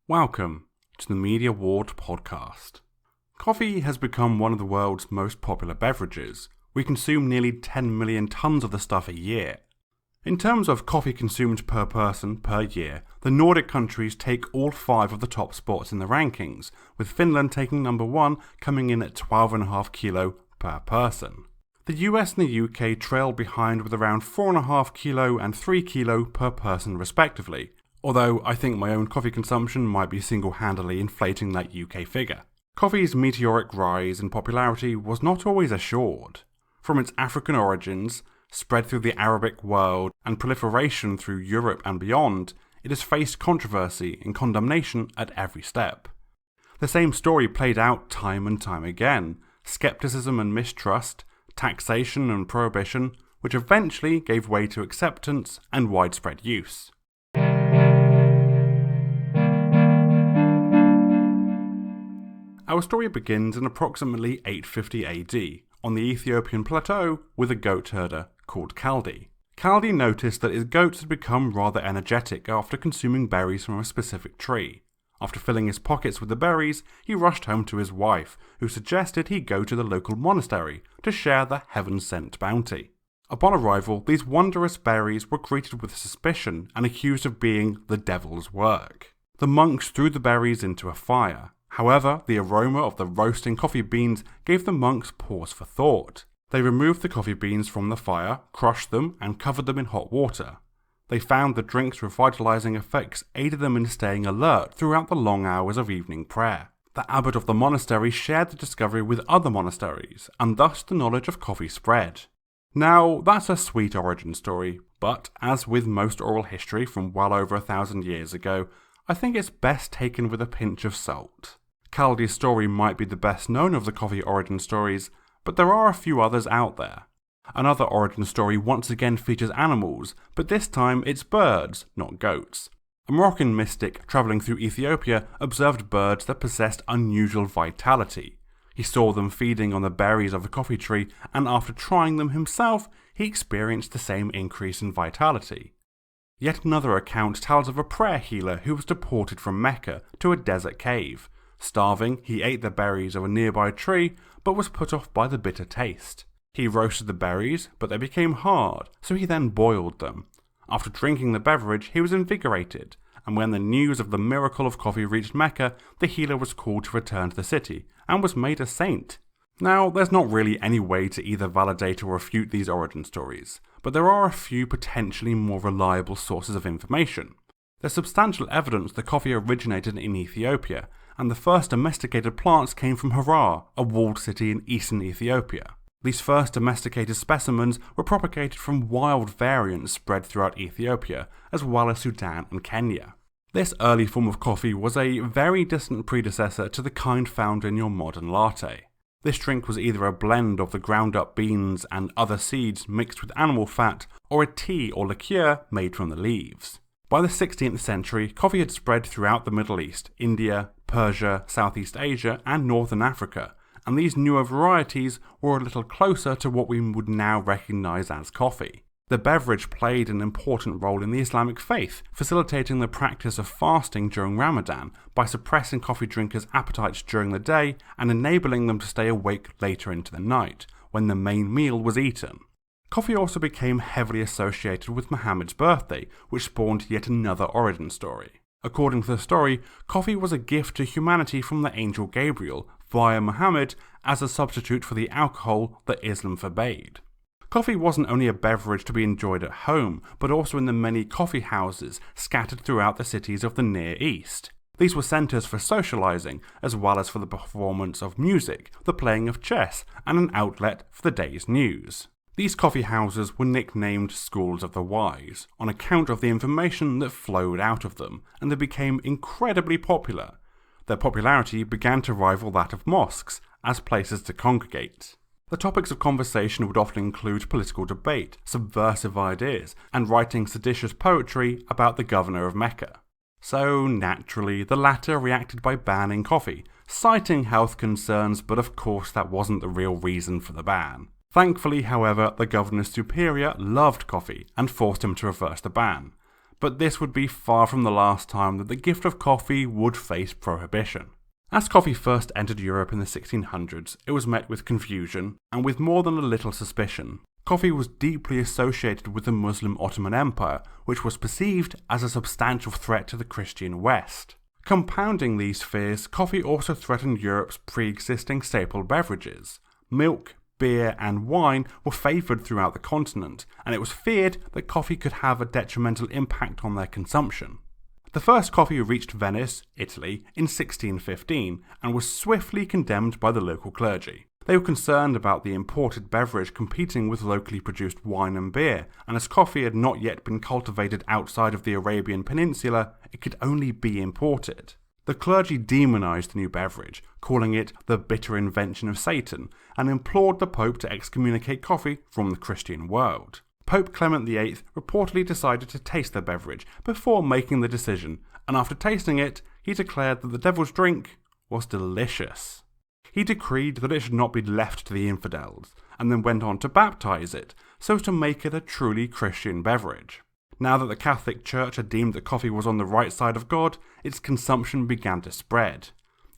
Welcome to the TheMediaWard podcast. Coffee has become one of the world's most popular beverages. We consume nearly 10 million tons of the stuff a year. In terms of coffee consumed per person per year, the Nordic countries take all 5 of the top spots in the rankings, with Finland taking number 1, coming in at 12.5 kilo per person. The US and the UK trail behind with around 4.5 kilo and 3 kilo per person respectively, although I think my own coffee consumption might be single-handedly inflating that UK figure. Coffee's meteoric rise in popularity was not always assured. From its African origins, spread through the Arabic world, and proliferation through Europe and beyond, it has faced controversy and condemnation at every step. The same story played out time and time again: scepticism and mistrust, taxation and prohibition, which eventually gave way to acceptance and widespread use. Our story begins in approximately 850 AD, on the Ethiopian plateau with a goat herder called Kaldi. Kaldi noticed that his goats had become rather energetic after consuming berries from a specific tree. After filling his pockets with the berries, he rushed home to his wife, who suggested he go to the local monastery to share the heaven-sent bounty. Upon arrival, these wondrous berries were greeted with suspicion and accused of being the devil's work. The monks threw the berries into a fire. However, the aroma of the roasting coffee beans gave the monks pause for thought. They removed the coffee beans from the fire, crushed them, and covered them in hot water. They found the drink's revitalizing effects aided them in staying alert throughout the long hours of evening prayer. The abbot of the monastery shared the discovery with other monasteries, and thus the knowledge of coffee spread. Now, that's a sweet origin story, but as with most oral history from well over 1,000 years ago, I think it's best taken with a pinch of salt. Kaldi's story might be the best known of the coffee origin stories, but there are a few others out there. Another origin story once again features animals, but this time it's birds, not goats. A Moroccan mystic travelling through Ethiopia observed birds that possessed unusual vitality. He saw them feeding on the berries of a coffee tree, and after trying them himself, he experienced the same increase in vitality. Yet another account tells of a prayer healer who was deported from Mecca to a desert cave. Starving, he ate the berries of a nearby tree, but was put off by the bitter taste. He roasted the berries, but they became hard, so he then boiled them. After drinking the beverage, he was invigorated, and when the news of the miracle of coffee reached Mecca, the healer was called to return to the city, and was made a saint. Now, there's not really any way to either validate or refute these origin stories, but there are a few potentially more reliable sources of information. There's substantial evidence that coffee originated in Ethiopia, and the first domesticated plants came from Harar, a walled city in eastern Ethiopia. These first domesticated specimens were propagated from wild variants spread throughout Ethiopia, as well as Sudan and Kenya. This early form of coffee was a very distant predecessor to the kind found in your modern latte. This drink was either a blend of the ground-up beans and other seeds mixed with animal fat, or a tea or liqueur made from the leaves. By the 16th century, coffee had spread throughout the Middle East, India, Persia, Southeast Asia, and Northern Africa, and these newer varieties were a little closer to what we would now recognize as coffee. The beverage played an important role in the Islamic faith, facilitating the practice of fasting during Ramadan by suppressing coffee drinkers' appetites during the day and enabling them to stay awake later into the night, when the main meal was eaten. Coffee also became heavily associated with Muhammad's birthday, which spawned yet another origin story. According to the story, coffee was a gift to humanity from the angel Gabriel via Muhammad as a substitute for the alcohol that Islam forbade. Coffee wasn't only a beverage to be enjoyed at home, but also in the many coffee houses scattered throughout the cities of the Near East. These were centres for socialising, as well as for the performance of music, the playing of chess, and an outlet for the day's news. These coffee houses were nicknamed schools of the wise, on account of the information that flowed out of them, and they became incredibly popular. Their popularity began to rival that of mosques, as places to congregate. The topics of conversation would often include political debate, subversive ideas, and writing seditious poetry about the governor of Mecca. So, naturally, the latter reacted by banning coffee, citing health concerns, but of course that wasn't the real reason for the ban. Thankfully, however, the governor's superior loved coffee and forced him to reverse the ban. But this would be far from the last time that the gift of coffee would face prohibition. As coffee first entered Europe in the 1600s, it was met with confusion and with more than a little suspicion. Coffee was deeply associated with the Muslim Ottoman Empire, which was perceived as a substantial threat to the Christian West. Compounding these fears, coffee also threatened Europe's pre-existing staple beverages. Milk, beer, and wine were favoured throughout the continent, and it was feared that coffee could have a detrimental impact on their consumption. The first coffee reached Venice, Italy, in 1615 and was swiftly condemned by the local clergy. They were concerned about the imported beverage competing with locally produced wine and beer, and as coffee had not yet been cultivated outside of the Arabian Peninsula, it could only be imported. The clergy demonized the new beverage, calling it the bitter invention of Satan, and implored the Pope to excommunicate coffee from the Christian world. Pope Clement VIII reportedly decided to taste the beverage before making the decision, and after tasting it, he declared that the devil's drink was delicious. He decreed that it should not be left to the infidels, and then went on to baptize it, so as to make it a truly Christian beverage. Now that the Catholic Church had deemed that coffee was on the right side of God, its consumption began to spread.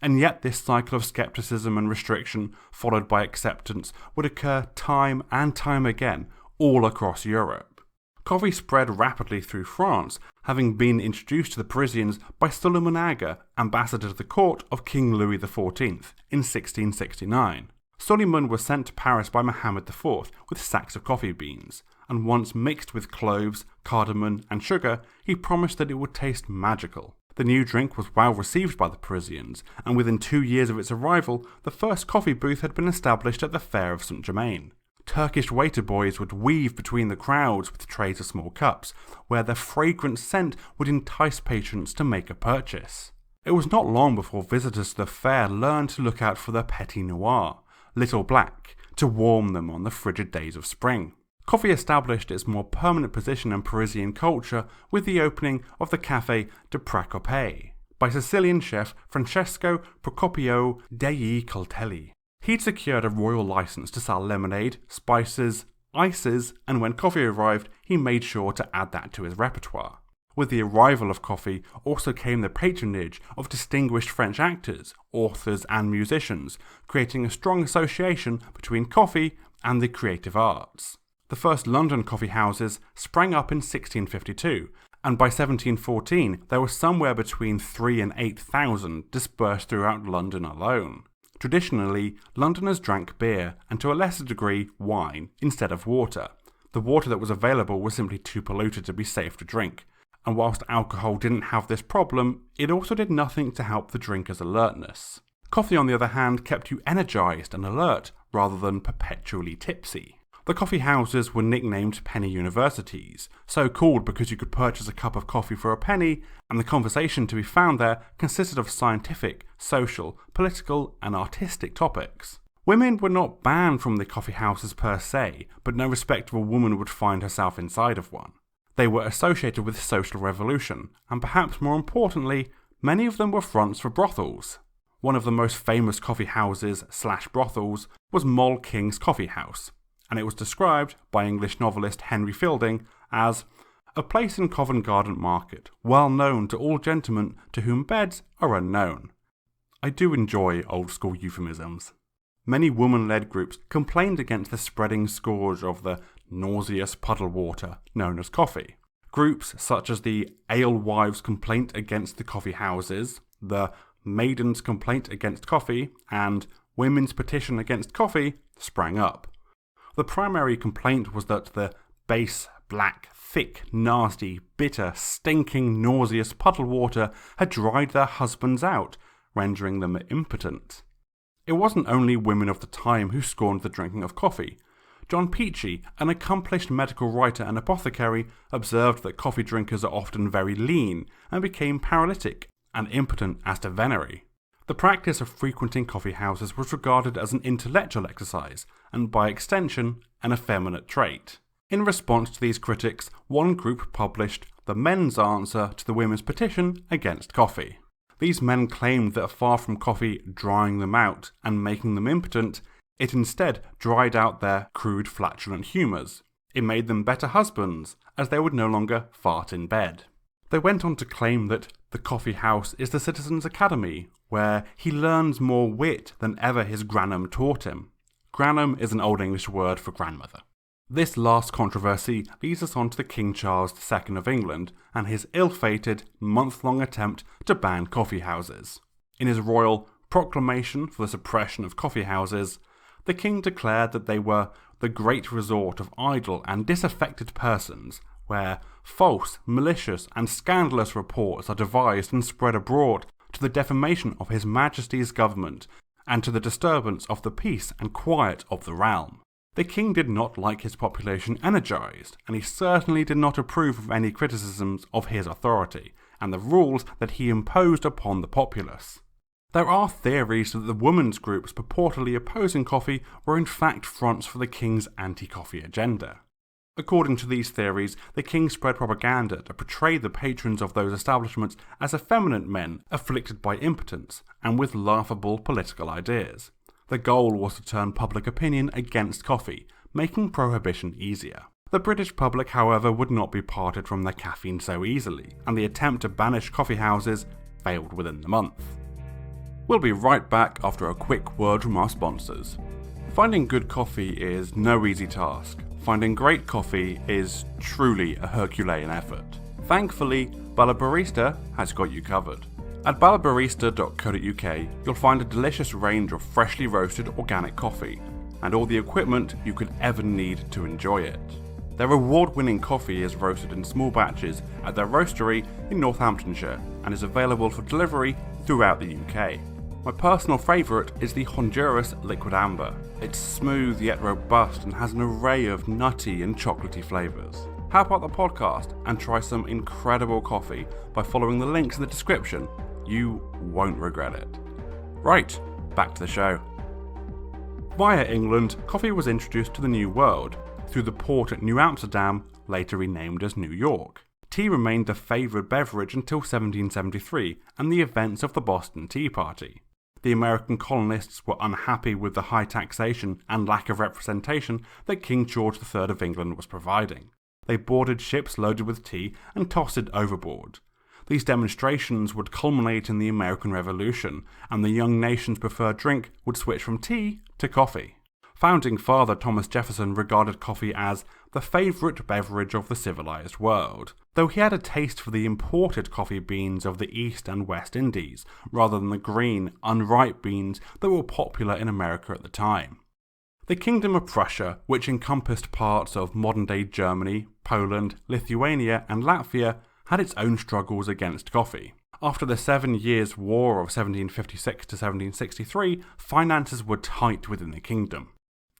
And yet this cycle of skepticism and restriction, followed by acceptance, would occur time and time again, all across Europe. Coffee spread rapidly through France, having been introduced to the Parisians by Suleiman Aga, ambassador to the court of King Louis XIV, in 1669. Suleiman was sent to Paris by Mohammed IV with sacks of coffee beans, and once mixed with cloves, cardamom, and sugar, he promised that it would taste magical. The new drink was well received by the Parisians, and within 2 years of its arrival, the first coffee booth had been established at the Fair of St. Germain. Turkish waiter boys would weave between the crowds with trays of small cups, where their fragrant scent would entice patrons to make a purchase. It was not long before visitors to the fair learned to look out for the petit noir, little black, to warm them on the frigid days of spring. Coffee established its more permanent position in Parisian culture with the opening of the Café de Pracope by Sicilian chef Francesco Procopio dei Coltelli. He'd secured a royal license to sell lemonade, spices, ices, and when coffee arrived, he made sure to add that to his repertoire. With the arrival of coffee also came the patronage of distinguished French actors, authors, and musicians, creating a strong association between coffee and the creative arts. The first London coffee houses sprang up in 1652, and by 1714 there were somewhere between 3,000 and 8,000 dispersed throughout London alone. Traditionally, Londoners drank beer, and to a lesser degree, wine, instead of water. The water that was available was simply too polluted to be safe to drink, and whilst alcohol didn't have this problem, it also did nothing to help the drinker's alertness. Coffee, on the other hand, kept you energised and alert, rather than perpetually tipsy. The coffee houses were nicknamed penny universities, so called because you could purchase a cup of coffee for a penny, and the conversation to be found there consisted of scientific, social, political, and artistic topics. Women were not banned from the coffee houses per se, but no respectable woman would find herself inside of one. They were associated with social revolution, and perhaps more importantly, many of them were fronts for brothels. One of the most famous coffee houses/brothels was Moll King's Coffee House, and it was described by English novelist Henry Fielding as a place in Covent Garden Market, well known to all gentlemen to whom beds are unknown. I do enjoy old school euphemisms. Many woman-led groups complained against the spreading scourge of the nauseous puddle water known as coffee. Groups such as the Alewives' Complaint Against the Coffee Houses, the Maidens' Complaint Against Coffee, and Women's Petition Against Coffee sprang up. The primary complaint was that the base, black, thick, nasty, bitter, stinking, nauseous puddle water had dried their husbands out, rendering them impotent. It wasn't only women of the time who scorned the drinking of coffee. John Peachey, an accomplished medical writer and apothecary, observed that coffee drinkers are often very lean and became paralytic and impotent as to venery. The practice of frequenting coffee houses was regarded as an intellectual exercise, and by extension, an effeminate trait. In response to these critics, one group published the men's answer to the women's petition against coffee. These men claimed that far from coffee drying them out and making them impotent, it instead dried out their crude, flatulent humours. It made them better husbands, as they would no longer fart in bed. They went on to claim that the coffee house is the citizen's academy, where he learns more wit than ever his granum taught him. Granum is an Old English word for grandmother. This last controversy leads us on to the King Charles II of England and his ill-fated, month-long attempt to ban coffee houses. In his royal proclamation for the suppression of coffee houses, the king declared that they were the great resort of idle and disaffected persons, where false, malicious, and scandalous reports are devised and spread abroad to the defamation of His Majesty's government and to the disturbance of the peace and quiet of the realm. The king did not like his population energised, and he certainly did not approve of any criticisms of his authority and the rules that he imposed upon the populace. There are theories that the women's groups purportedly opposing coffee were in fact fronts for the king's anti-coffee agenda. According to these theories, the king spread propaganda to portray the patrons of those establishments as effeminate men afflicted by impotence and with laughable political ideas. The goal was to turn public opinion against coffee, making prohibition easier. The British public, however, would not be parted from their caffeine so easily, and the attempt to banish coffee houses failed within the month. We'll be right back after a quick word from our sponsors. Finding good coffee is no easy task. Finding great coffee is truly a Herculean effort. Thankfully, BellaBarista has got you covered. At bellabarista.co.uk, you'll find a delicious range of freshly roasted organic coffee, and all the equipment you could ever need to enjoy it. Their award-winning coffee is roasted in small batches at their roastery in Northamptonshire, and is available for delivery throughout the UK. My personal favourite is the Honduras Liquid Amber. It's smooth yet robust and has an array of nutty and chocolatey flavours. How about the podcast and try some incredible coffee by following the links in the description? You won't regret it. Right, back to the show. Via England, coffee was introduced to the New World through the port at New Amsterdam, later renamed as New York. Tea remained the favoured beverage until 1773 and the events of the Boston Tea Party. The American colonists were unhappy with the high taxation and lack of representation that King George III of England was providing. They boarded ships loaded with tea and tossed it overboard. These demonstrations would culminate in the American Revolution, and the young nation's preferred drink would switch from tea to coffee. Founding father Thomas Jefferson regarded coffee as the favourite beverage of the civilized world, though he had a taste for the imported coffee beans of the East and West Indies, rather than the green, unripe beans that were popular in America at the time. The Kingdom of Prussia, which encompassed parts of modern-day Germany, Poland, Lithuania and Latvia, had its own struggles against coffee. After the 7 Years' War of 1756 to 1763, finances were tight within the kingdom.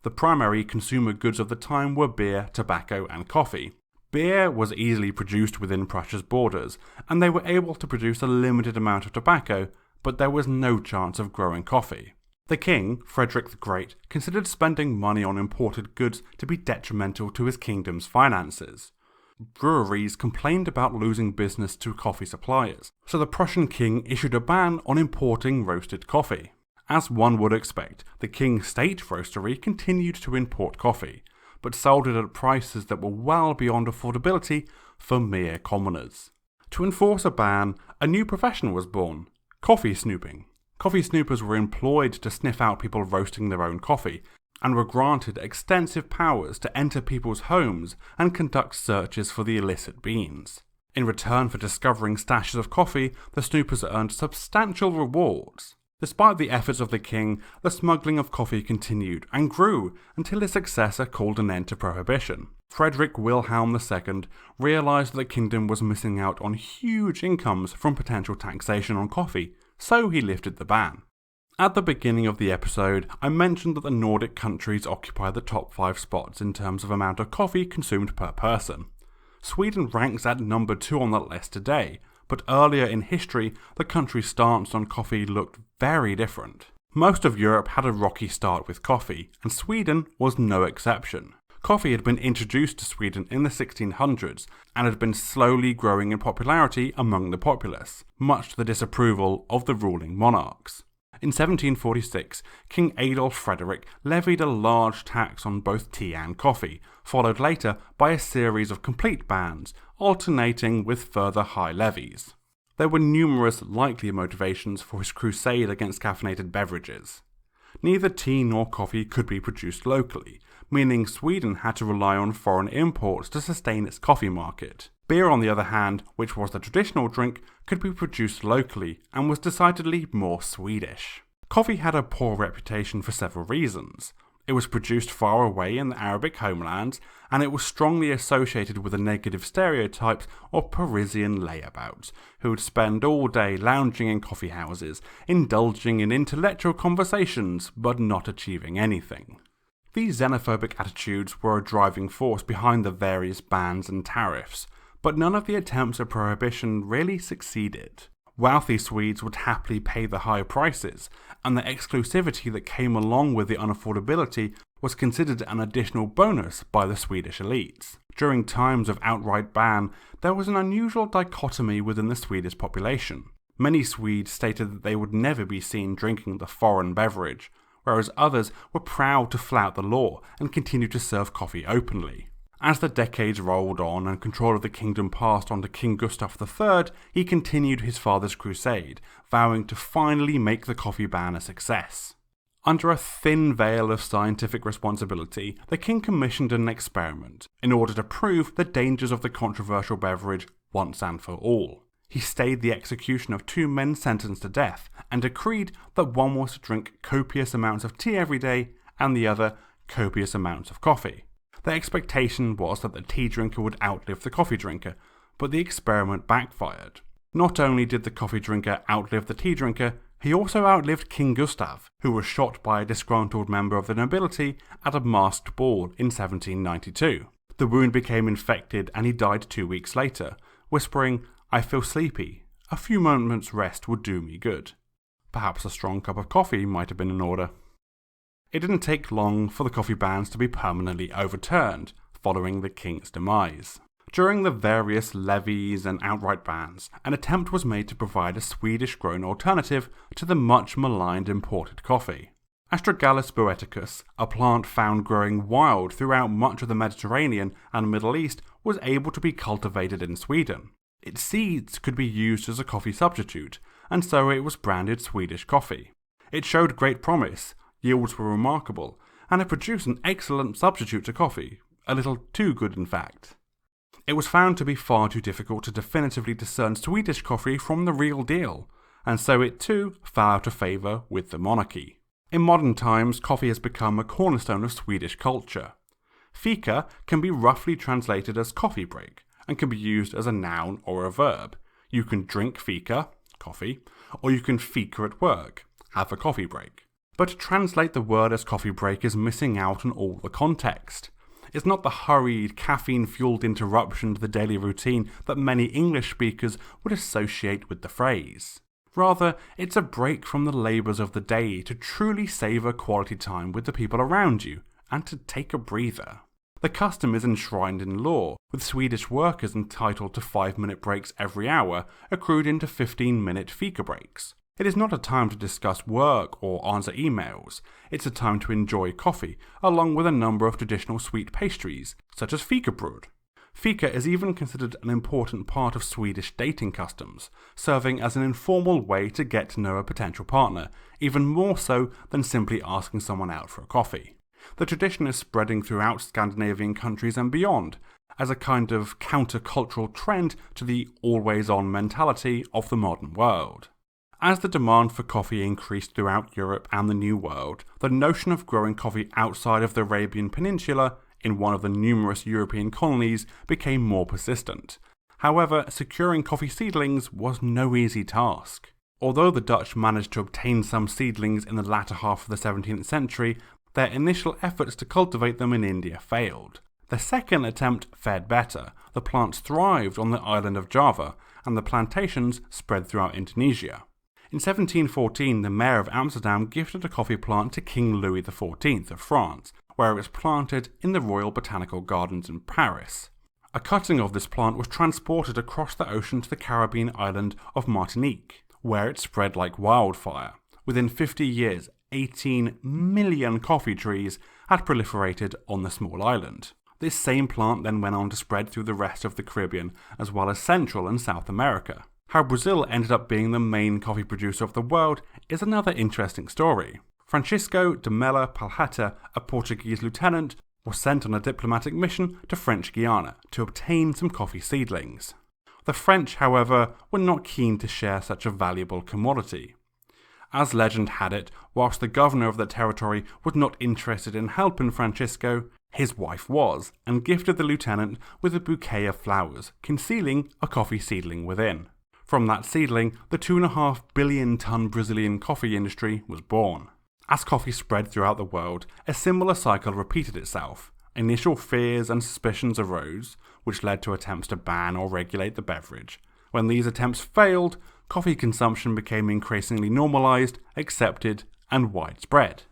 The primary consumer goods of the time were beer, tobacco and coffee. Beer was easily produced within Prussia's borders, and they were able to produce a limited amount of tobacco, but there was no chance of growing coffee. The king, Frederick the Great, considered spending money on imported goods to be detrimental to his kingdom's finances. Breweries complained about losing business to coffee suppliers, so the Prussian king issued a ban on importing roasted coffee. As one would expect, the King's State Roastery continued to import coffee, but sold it at prices that were well beyond affordability for mere commoners. To enforce a ban, a new profession was born: coffee snooping. Coffee snoopers were employed to sniff out people roasting their own coffee, and were granted extensive powers to enter people's homes and conduct searches for the illicit beans. In return for discovering stashes of coffee, the snoopers earned substantial rewards. Despite the efforts of the king, the smuggling of coffee continued and grew until his successor called an end to prohibition. Frederick Wilhelm II realised that the kingdom was missing out on huge incomes from potential taxation on coffee, so he lifted the ban. At the beginning of the episode, I mentioned that the Nordic countries occupy the top 5 spots in terms of amount of coffee consumed per person. Sweden ranks at number 2 on that list today, but earlier in history, the country's stance on coffee looked very different. Most of Europe had a rocky start with coffee, and Sweden was no exception. Coffee had been introduced to Sweden in the 1600s and had been slowly growing in popularity among the populace, much to the disapproval of the ruling monarchs. In 1746, King Adolf Frederick levied a large tax on both tea and coffee, followed later by a series of complete bans, alternating with further high levies. There were numerous likely motivations for his crusade against caffeinated beverages. Neither tea nor coffee could be produced locally, meaning Sweden had to rely on foreign imports to sustain its coffee market. Beer, on the other hand, which was the traditional drink, could be produced locally and was decidedly more Swedish. Coffee had a poor reputation for several reasons. It was produced far away in the Arabic homelands, and it was strongly associated with the negative stereotypes of Parisian layabouts, who would spend all day lounging in coffee houses, indulging in intellectual conversations, but not achieving anything. These xenophobic attitudes were a driving force behind the various bans and tariffs, but none of the attempts at prohibition really succeeded. Wealthy Swedes would happily pay the high prices, and the exclusivity that came along with the unaffordability was considered an additional bonus by the Swedish elites. During times of outright ban, there was an unusual dichotomy within the Swedish population. Many Swedes stated that they would never be seen drinking the foreign beverage, whereas others were proud to flout the law and continue to serve coffee openly. As the decades rolled on and control of the kingdom passed on to King Gustav III, he continued his father's crusade, vowing to finally make the coffee ban a success. Under a thin veil of scientific responsibility, the king commissioned an experiment in order to prove the dangers of the controversial beverage once and for all. He stayed the execution of 2 men sentenced to death and decreed that one was to drink copious amounts of tea every day and the other copious amounts of coffee. The expectation was that the tea drinker would outlive the coffee drinker, but the experiment backfired. Not only did the coffee drinker outlive the tea drinker, he also outlived King Gustav, who was shot by a disgruntled member of the nobility at a masked ball in 1792. The wound became infected and he died 2 weeks later, whispering, "I feel sleepy. A few moments' rest would do me good." Perhaps a strong cup of coffee might have been in order. It didn't take long for the coffee bans to be permanently overturned, following the king's demise. During the various levies and outright bans, an attempt was made to provide a Swedish-grown alternative to the much maligned imported coffee. Astragalus boeticus, a plant found growing wild throughout much of the Mediterranean and Middle East, was able to be cultivated in Sweden. Its seeds could be used as a coffee substitute, and so it was branded Swedish coffee. It showed great promise, yields were remarkable, and it produced an excellent substitute to coffee, a little too good in fact. It was found to be far too difficult to definitively discern Swedish coffee from the real deal, and so it too fell out of favour with the monarchy. In modern times, coffee has become a cornerstone of Swedish culture. Fika can be roughly translated as coffee break, and can be used as a noun or a verb. You can drink fika, coffee, or you can fika at work, have a coffee break. But to translate the word as coffee break is missing out on all the context. It's not the hurried, caffeine-fueled interruption to the daily routine that many English speakers would associate with the phrase. Rather, it's a break from the labours of the day to truly savour quality time with the people around you, and to take a breather. The custom is enshrined in law, with Swedish workers entitled to 5-minute breaks every hour, accrued into 15-minute fika breaks. It is not a time to discuss work or answer emails. It's a time to enjoy coffee, along with a number of traditional sweet pastries, such as fikabröd. Fika is even considered an important part of Swedish dating customs, serving as an informal way to get to know a potential partner, even more so than simply asking someone out for a coffee. The tradition is spreading throughout Scandinavian countries and beyond, as a kind of counter-cultural trend to the always-on mentality of the modern world. As the demand for coffee increased throughout Europe and the New World, the notion of growing coffee outside of the Arabian Peninsula, in one of the numerous European colonies, became more persistent. However, securing coffee seedlings was no easy task. Although the Dutch managed to obtain some seedlings in the latter half of the 17th century, their initial efforts to cultivate them in India failed. The second attempt fared better. The plants thrived on the island of Java, and the plantations spread throughout Indonesia. In 1714, the mayor of Amsterdam gifted a coffee plant to King Louis XIV of France, where it was planted in the Royal Botanical Gardens in Paris. A cutting of this plant was transported across the ocean to the Caribbean island of Martinique, where it spread like wildfire. Within 50 years, 18 million coffee trees had proliferated on the small island. This same plant then went on to spread through the rest of the Caribbean as well as Central and South America. How Brazil ended up being the main coffee producer of the world is another interesting story. Francisco de Melo Palheta, a Portuguese lieutenant, was sent on a diplomatic mission to French Guiana to obtain some coffee seedlings. The French, however, were not keen to share such a valuable commodity. As legend had it, whilst the governor of the territory was not interested in helping Francisco, his wife was, and gifted the lieutenant with a bouquet of flowers, concealing a coffee seedling within. From that seedling, the 2.5 billion ton Brazilian coffee industry was born. As coffee spread throughout the world, a similar cycle repeated itself. Initial fears and suspicions arose, which led to attempts to ban or regulate the beverage. When these attempts failed, coffee consumption became increasingly normalized, accepted, and widespread.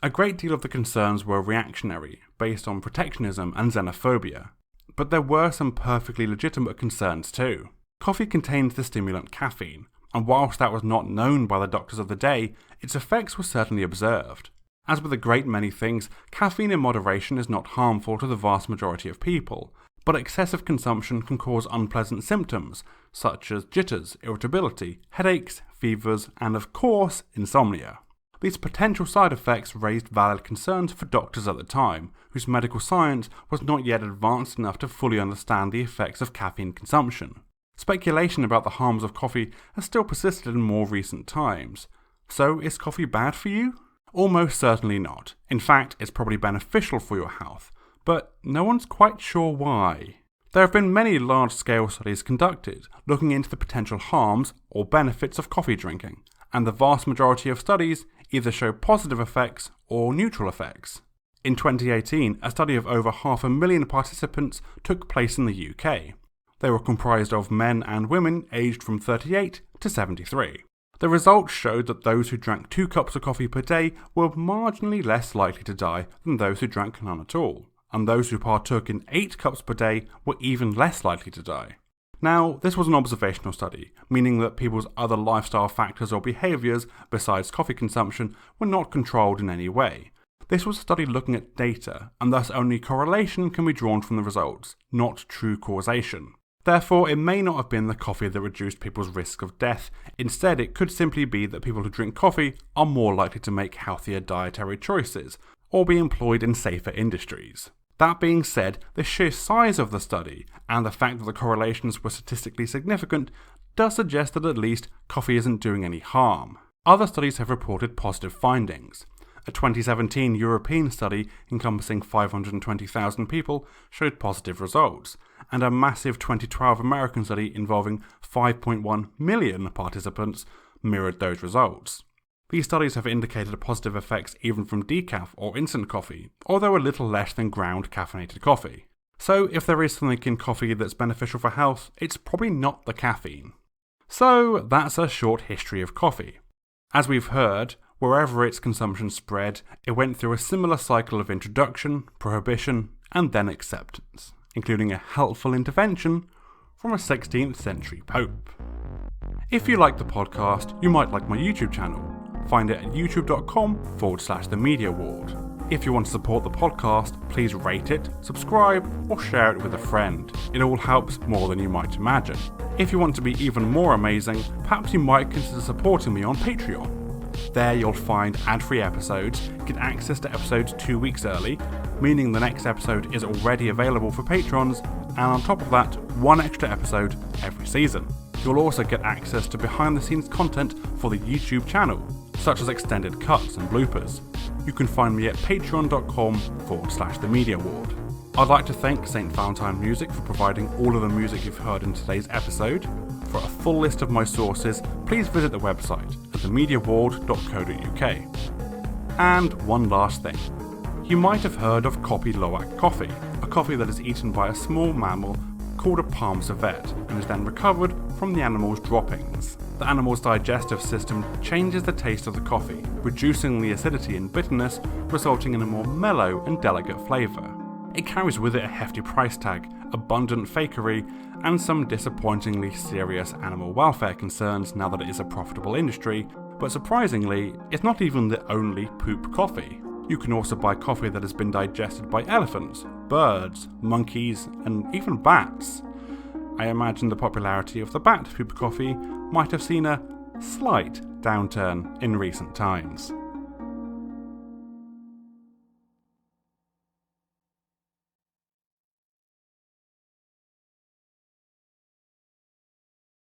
A great deal of the concerns were reactionary, based on protectionism and xenophobia. But there were some perfectly legitimate concerns too. Coffee contains the stimulant caffeine, and whilst that was not known by the doctors of the day, its effects were certainly observed. As with a great many things, caffeine in moderation is not harmful to the vast majority of people, but excessive consumption can cause unpleasant symptoms, such as jitters, irritability, headaches, fevers, and of course, insomnia. These potential side effects raised valid concerns for doctors at the time, whose medical science was not yet advanced enough to fully understand the effects of caffeine consumption. Speculation about the harms of coffee has still persisted in more recent times. So, is coffee bad for you? Almost certainly not. In fact, it's probably beneficial for your health, but no one's quite sure why. There have been many large-scale studies conducted looking into the potential harms or benefits of coffee drinking, and the vast majority of studies either show positive effects or neutral effects. In 2018, a study of over 500,000 participants took place in the UK. They were comprised of men and women aged from 38 to 73. The results showed that those who drank 2 cups of coffee per day were marginally less likely to die than those who drank none at all, and those who partook in 8 cups per day were even less likely to die. Now, this was an observational study, meaning that people's other lifestyle factors or behaviours besides coffee consumption were not controlled in any way. This was a study looking at data, and thus only correlation can be drawn from the results, not true causation. Therefore, it may not have been the coffee that reduced people's risk of death. Instead, it could simply be that people who drink coffee are more likely to make healthier dietary choices, or be employed in safer industries. That being said, the sheer size of the study, and the fact that the correlations were statistically significant, does suggest that at least coffee isn't doing any harm. Other studies have reported positive findings. A 2017 European study encompassing 520,000 people showed positive results, and a massive 2012 American study involving 5.1 million participants mirrored those results. These studies have indicated positive effects even from decaf or instant coffee, although a little less than ground caffeinated coffee. So if there is something in coffee that's beneficial for health, it's probably not the caffeine. So that's a short history of coffee. As we've heard, wherever its consumption spread, it went through a similar cycle of introduction, prohibition, and then acceptance, including a helpful intervention from a 16th century pope. If you like the podcast, you might like my YouTube channel. Find it at youtube.com/TheMediaWard. If you want to support the podcast, please rate it, subscribe, or share it with a friend. It all helps more than you might imagine. If you want to be even more amazing, perhaps you might consider supporting me on Patreon. There you'll find ad-free episodes, get access to episodes 2 weeks early, meaning the next episode is already available for patrons, and on top of that, 1 extra episode every season. You'll also get access to behind-the-scenes content for the YouTube channel, such as extended cuts and bloopers. You can find me at patreon.com/TheMediaWard. I'd like to thank St. Valentine Music for providing all of the music you've heard in today's episode. For a full list of my sources, please visit the website at themediaward.co.uk. And one last thing. You might have heard of Kopi Luwak coffee, a coffee that is eaten by a small mammal called a palm civet and is then recovered from the animal's droppings. The animal's digestive system changes the taste of the coffee, reducing the acidity and bitterness, resulting in a more mellow and delicate flavour. It carries with it a hefty price tag, abundant fakery, and some disappointingly serious animal welfare concerns now that it is a profitable industry, but surprisingly, it's not even the only poop coffee. You can also buy coffee that has been digested by elephants, birds, monkeys, and even bats. I imagine the popularity of the bat poop coffee might have seen a slight downturn in recent times.